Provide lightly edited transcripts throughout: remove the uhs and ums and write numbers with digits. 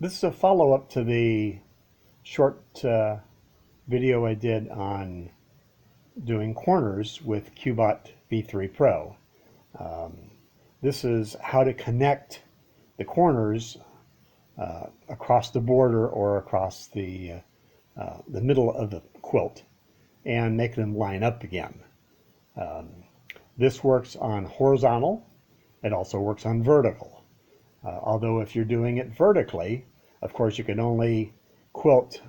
This is a follow-up to the short video I did on doing corners with QBOT V3 Pro. This is how to connect the corners across the border or across the middle of the quilt and make them line up again. This works on horizontal. It also works on vertical. Although if you're doing it vertically, of course you can only quilt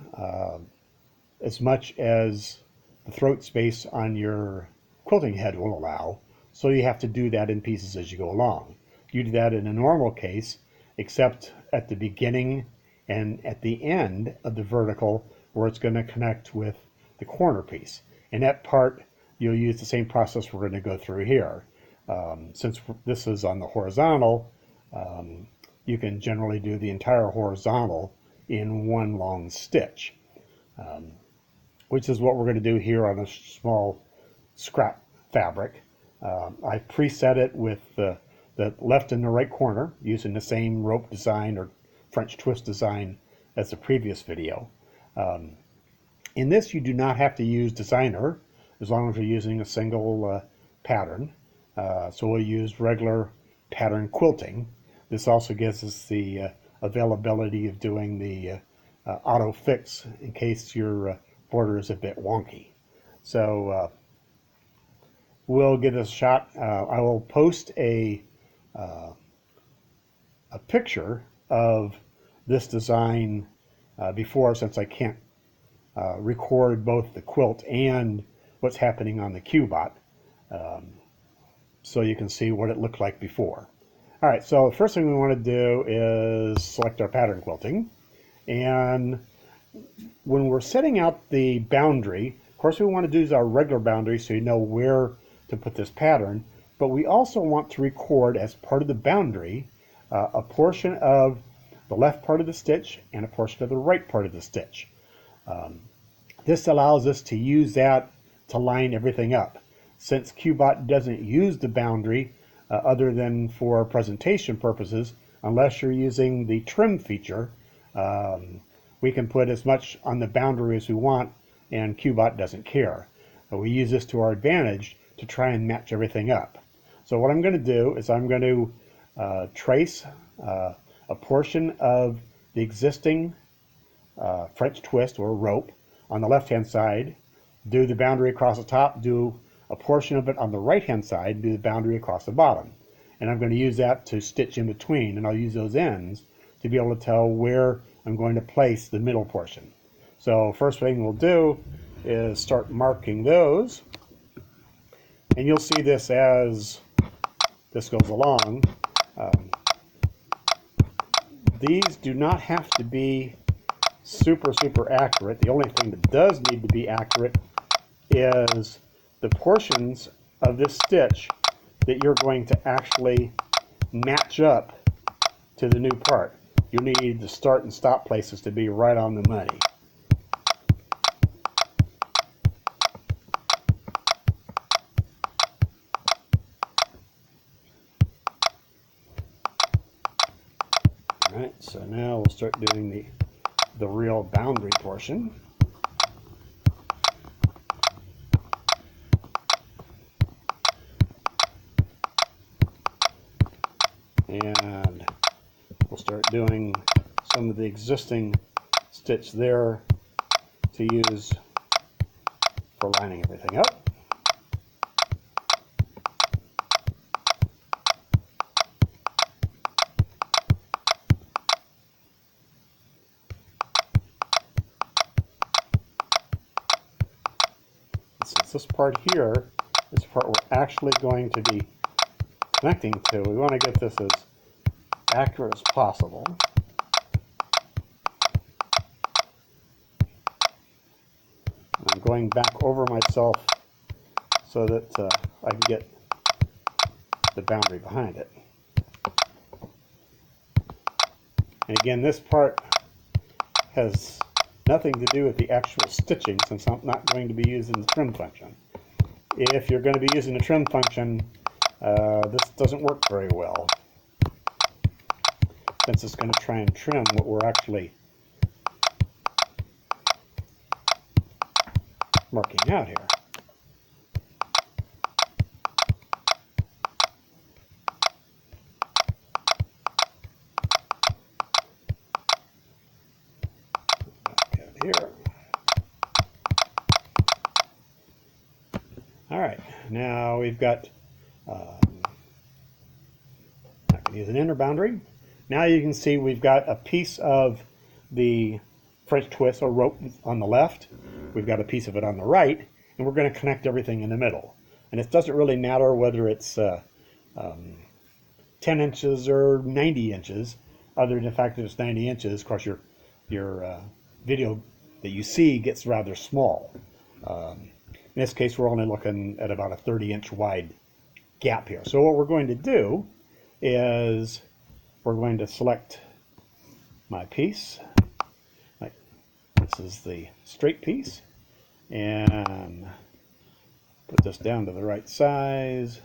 as much as the throat space on your quilting head will allow, so you have to do that in pieces as you go along. You do that in a normal case, except at the beginning and at the end of the vertical where it's going to connect with the corner piece. And that part, you'll use the same process we're going to go through here. Since this is on the horizontal, you can generally do the entire horizontal in one long stitch, which is what we're going to do here on a small scrap fabric. I preset it with the left and the right corner using the same rope design or French twist design as the previous video. In this, you do not have to use designer as long as you're using a single pattern. So we'll use regular pattern quilting. This also gives us the availability of doing the auto fix in case your border is a bit wonky. So we'll give this a shot. I will post a picture of this design before, since I can't record both the quilt and what's happening on the QBOT, so you can see what it looked like before. All right, so the first thing we want to do is select our pattern quilting. And when we're setting out the boundary, of course we want to use our regular boundary so you know where to put this pattern, but we also want to record as part of the boundary a portion of the left part of the stitch and a portion of the right part of the stitch. This allows us to use that to line everything up. Since QBOT doesn't use the boundary other than for presentation purposes, unless you're using the trim feature, we can put as much on the boundary as we want, and QBOT doesn't care. But we use this to our advantage to try and match everything up. So what I'm going to do is I'm going to trace a portion of the existing French twist or rope on the left-hand side, do the boundary across the top, do a portion of it on the right-hand side, do the boundary across the bottom. And I'm going to use that to stitch in between, and I'll use those ends to be able to tell where I'm going to place the middle portion. So first thing we'll do is start marking those. And you'll see this as this goes along. These do not have to be super accurate. The only thing that does need to be accurate is the portions of this stitch that you're going to actually match up to the new part. You need the start and stop places to be right on the money. All right, so now we'll start doing the real boundary portion. And we'll start doing some of the existing stitch there to use for lining everything up. Since this part here is the part we're actually going to be connecting to, we want to get this as accurate as possible. I'm going back over myself so that I can get the boundary behind it. And again, this part has nothing to do with the actual stitching, since I'm not going to be using the trim function. If you're going to be using the trim function, this doesn't work very well. since it's going to try and trim what we're actually marking out here. Back out here. All right, now we've got, I'm going to use an inner boundary. Now you can see we've got a piece of the French twist or rope on the left. We've got a piece of it on the right, and we're going to connect everything in the middle. And it doesn't really matter whether it's 10 inches or 90 inches, other than the fact that it's 90 inches. Of course, your video that you see gets rather small. In this case, we're only looking at about a 30-inch wide gap here. So what we're going to do is we're going to select my piece. This is the straight piece, and put this down to the right size.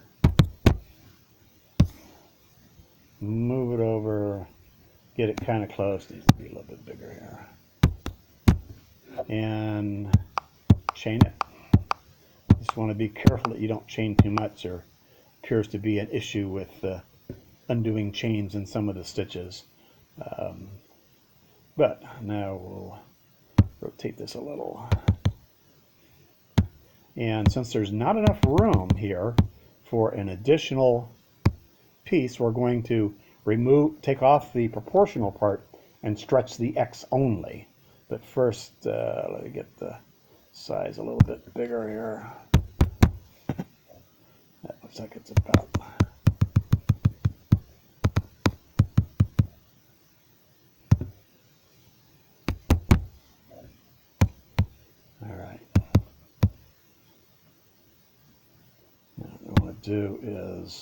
Move it over, get it kind of close. Needs to be a little bit bigger here, and chain it. Just want to be careful that you don't chain too much. There appears to be an issue with undoing chains in some of the stitches. But now we'll rotate this a little. And since there's not enough room here for an additional piece, we're going to take off the proportional part and stretch the X only. But first, let me get the size a little bit bigger here. That looks like it's about. All right. Now what I want to do is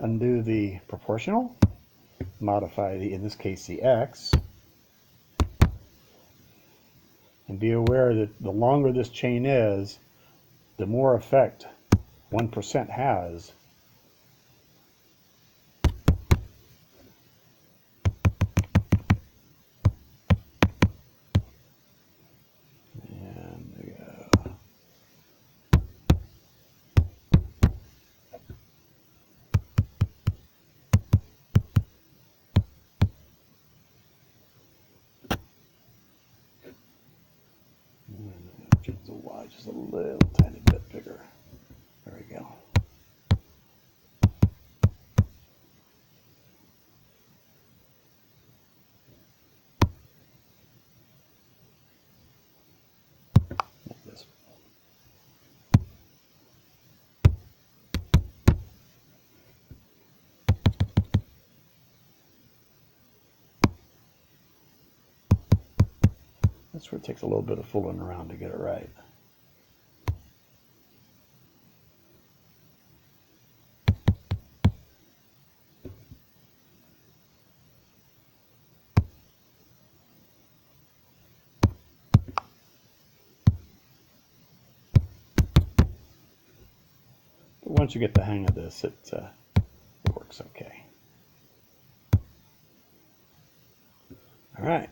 undo the proportional, modify the, in this case, the X, and be aware that the longer this chain is, the more effect 1% has. And there we go. Change the Y just a little tiny bit bigger. There we go. Like this. That's where it takes a little bit of fooling around to get it right. But once you get the hang of this, it works okay. All right.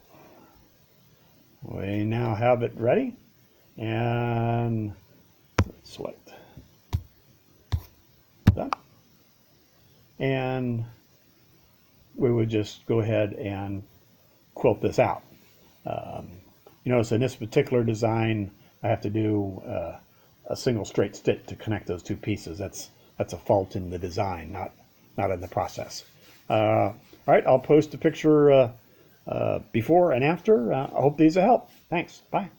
We now have it ready, and let's select that. And we would just go ahead and quilt this out. You notice in this particular design, I have to do a single straight stitch to connect those two pieces. That's a fault in the design, not in the process. All right, I'll post a picture before and after. I hope these will help. Thanks. Bye.